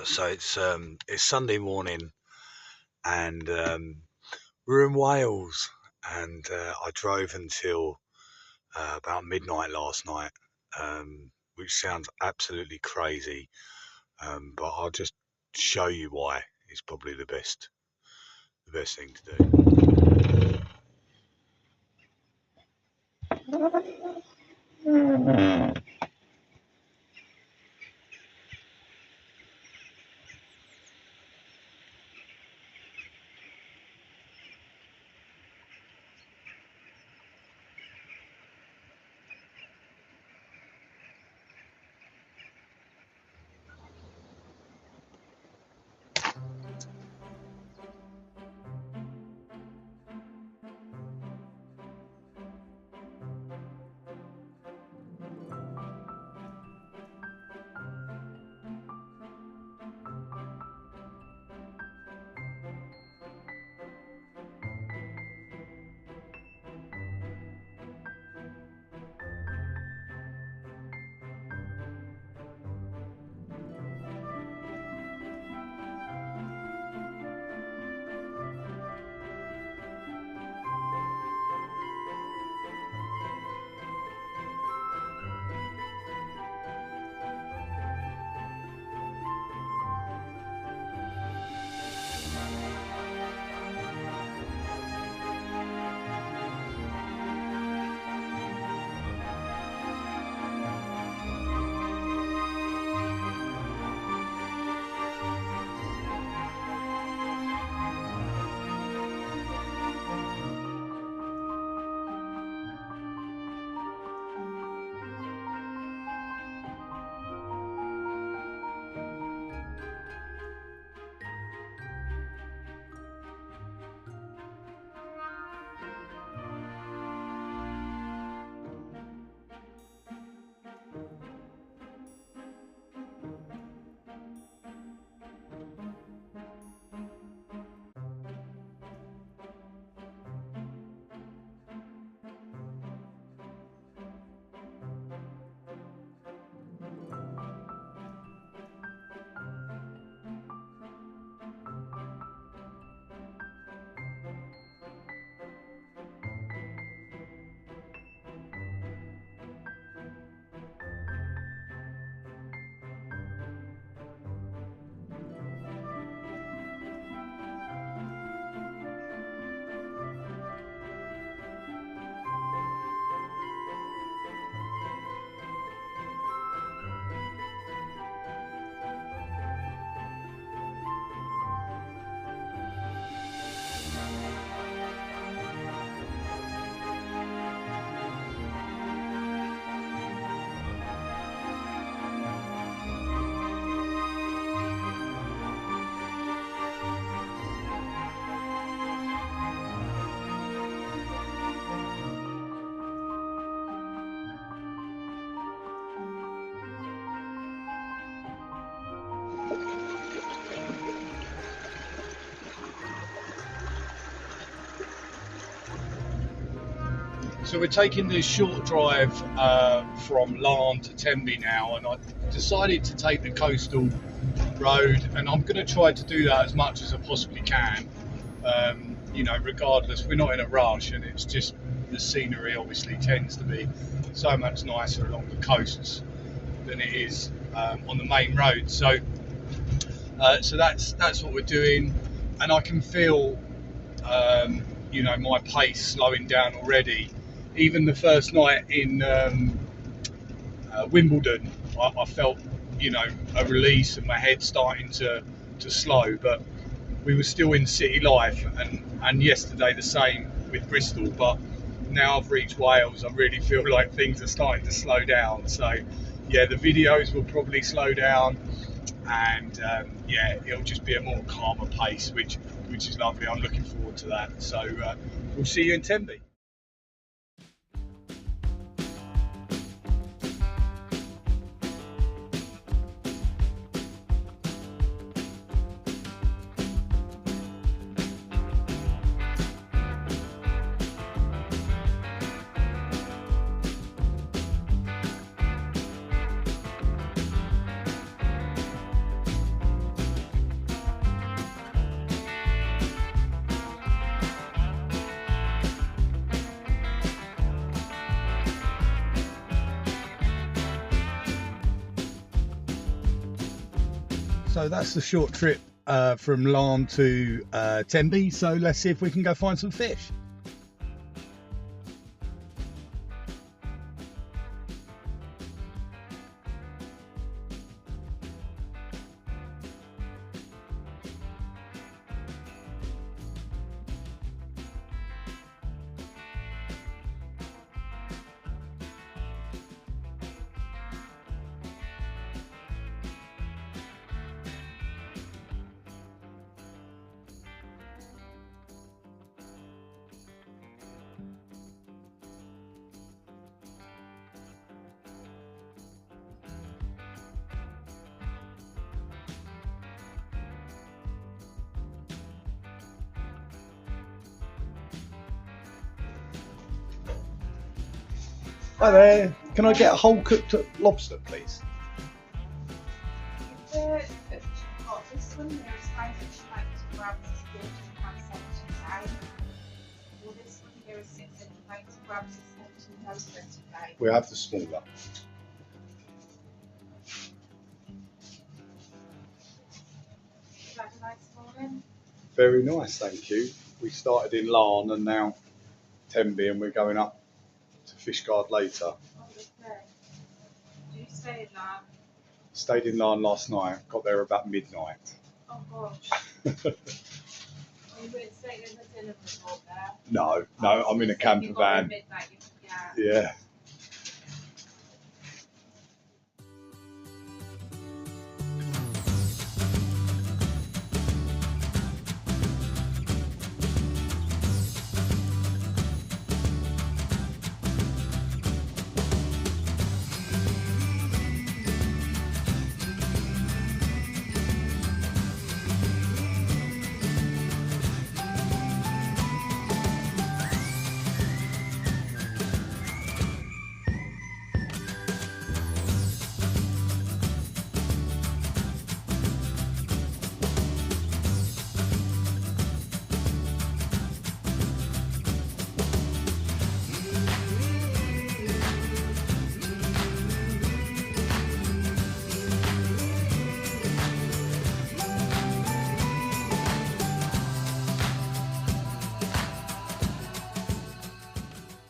So it's Sunday morning, and we're in Wales, and I drove until about midnight last night, which sounds absolutely crazy, but I'll just show you why it's probably the best thing to do. So we're taking this short drive from Laugharne to Tenby now, and I decided to take the coastal road, and I'm going to try to do that as much as I possibly can. Regardless, we're not in a rush, and it's just the scenery obviously tends to be so much nicer along the coasts than it is on the main road. So that's what we're doing, and I can feel my pace slowing down already. Even the first night in Wimbledon, I felt a release and my head starting to slow, but we were still in city life, and yesterday the same with Bristol. But now I've reached Wales, I really feel like things are starting to slow down. So yeah, the videos will probably slow down, and it'll just be a more calmer pace, which is lovely. I'm looking forward to that. So we'll see you in Tenby. So that's the short trip from Laugharne to Tenby. So let's see if we can go find some fish. Hi there, can I get a whole cooked lobster, please? Got this one, there's 5 inch pints grams is £14.79. Or this one here is 6 inch pints grams is £17.25. We have the smaller. Would you like a nice morning? Very nice, thank you. We started in Laugharne and now Tenby, and we're going up to Fishguard later. Oh, okay. Do you stay in that? Stayed in Laugharne last night, got there about midnight. Oh gosh. You weren't staying in the dinner resort there? No, I'm in a You camper got there van. midnight, yeah. Yeah.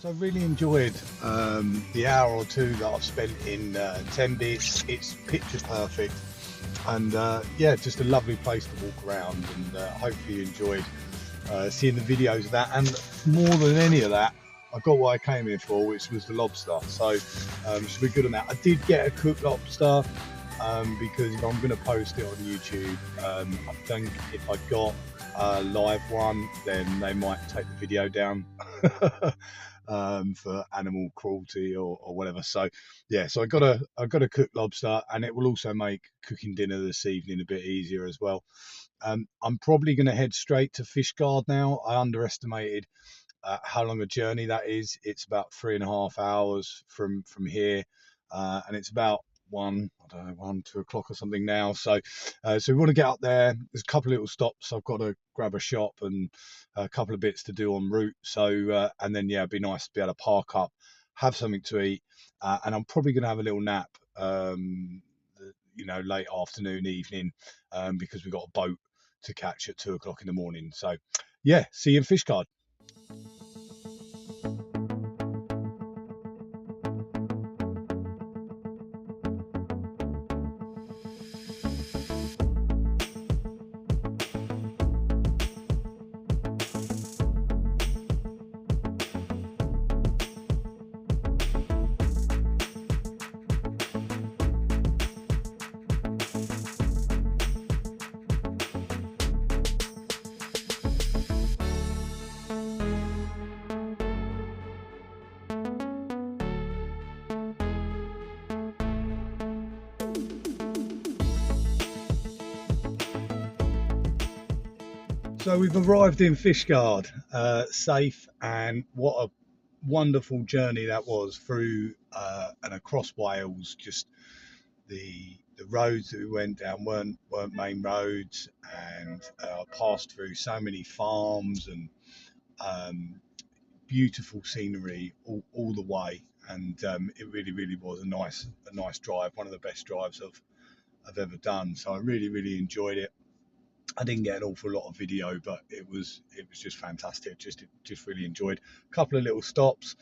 So I really enjoyed the hour or two that I've spent in Tenby. It's picture perfect, and yeah, just a lovely place to walk around. And hopefully you enjoyed seeing the videos of that. And more than any of that, I got what I came here for, which was the lobster. So should be good on that. I did get a cooked lobster because I'm going to post it on YouTube. I think if I got a live one, then they might take the video down. For animal cruelty or whatever. So yeah, so I got a cooked lobster, and it will also make cooking dinner this evening a bit easier as well. I'm probably going to head straight to Fishguard now. I underestimated how long a journey that is. It's about 3.5 hours from here, and it's about 2 o'clock or something now. So we want to get up there. There's a couple of little stops. I've got to grab a shop and a couple of bits to do en route. So and then yeah, it'd be nice to be able to park up, have something to eat, and I'm probably going to have a little nap. Late afternoon, evening, because we've got a boat to catch at 2 o'clock in the morning. So yeah, see you in Fishguard. So we've arrived in Fishguard, safe, and what a wonderful journey that was through and across Wales. Just the roads that we went down weren't main roads, and passed through so many farms and beautiful scenery all the way. And it really was a nice drive, one of the best drives I've ever done. So I really enjoyed it. I didn't get an awful lot of video, but it was just fantastic. Just really enjoyed. A couple of little stops,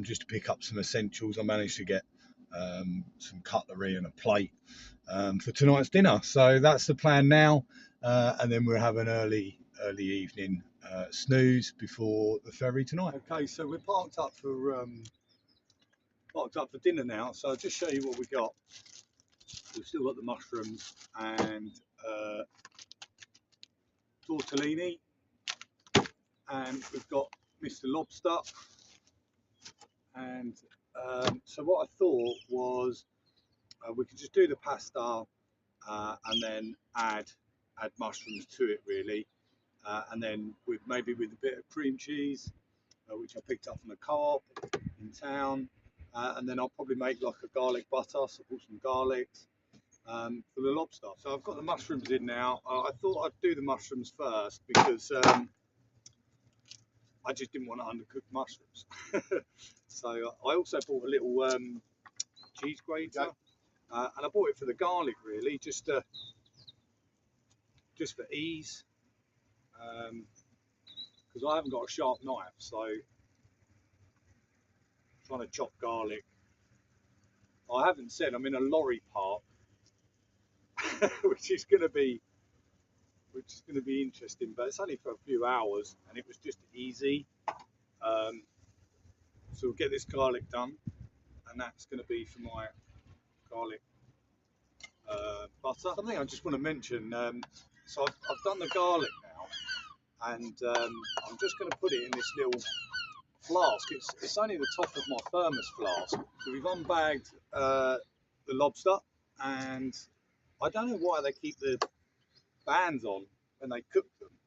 just to pick up some essentials. I managed to get some cutlery and a plate for tonight's dinner. So that's the plan now, and then we'll have an early evening snooze before the ferry tonight. Okay, so we're parked up for dinner now. So I'll just show you what we got. We've still got the mushrooms and tortellini, and we've got Mr. Lobster. And so what I thought was we could just do the pasta and then add mushrooms to it, really, and then maybe with a bit of cream cheese, which I picked up from the co-op in town, and then I'll probably make like a garlic butter, so put some garlics for the lobster. So I've got the mushrooms in now. I thought I'd do the mushrooms first because I just didn't want to undercook mushrooms. So I also bought a little cheese grater, and I bought it for the garlic, really, just for ease, because I haven't got a sharp knife, so trying to chop garlic. I haven't said I'm in a lorry park, which is going to be interesting, but it's only for a few hours, and it was just easy. So we'll get this garlic done, and that's going to be for my garlic butter. Something I just want to mention. So I've done the garlic now, and I'm just going to put it in this little flask. It's only the top of my thermos flask. So we've unbagged the lobster, and I don't know why they keep the bands on when they cook them.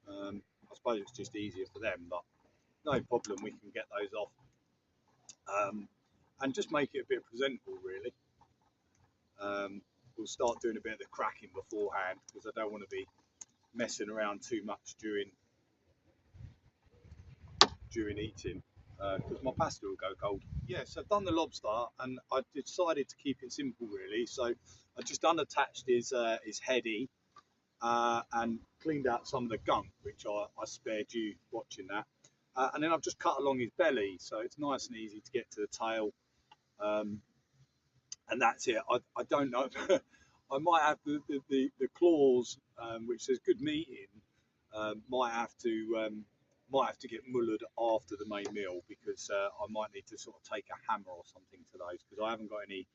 I suppose it's just easier for them, but no problem, we can get those off, and just make it a bit presentable, really. We'll start doing a bit of the cracking beforehand, because I don't want to be messing around too much during eating, because my pasta will go cold. Yeah, so I've done the lobster, and I decided to keep it simple, really. So I just unattached his heady, and cleaned out some of the gunk, which I spared you watching that. And then I've just cut along his belly, so it's nice and easy to get to the tail. And that's it. I don't know. I might have the claws, which says good meat in, might have to get mullered after the main meal, because I might need to sort of take a hammer or something to those, because I haven't got any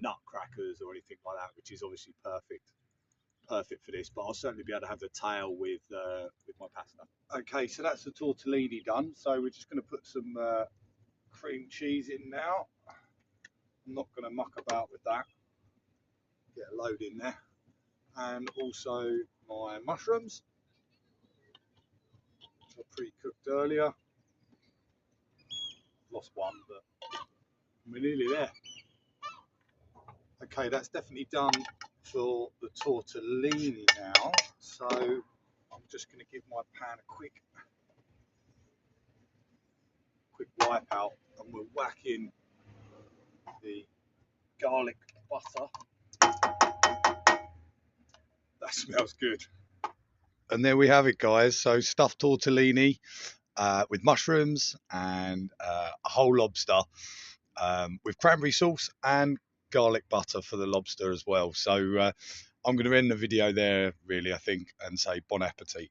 nut crackers or anything like that, which is obviously perfect for this. But I'll certainly be able to have the tail with my pasta. Okay, so that's the tortellini done. So we're just going to put some cream cheese in now. I'm not going to muck about with that. Get a load in there, and also my mushrooms, which I pre-cooked earlier. Lost one, but we're nearly there. Okay, that's definitely done for the tortellini now. So I'm just going to give my pan a quick wipe out, and we'll whack in the garlic butter. That smells good. And there we have it, guys. So stuffed tortellini with mushrooms and a whole lobster, with cranberry sauce and garlic butter for the lobster as well. So I'm going to end the video there, really, I think, and say bon appetit.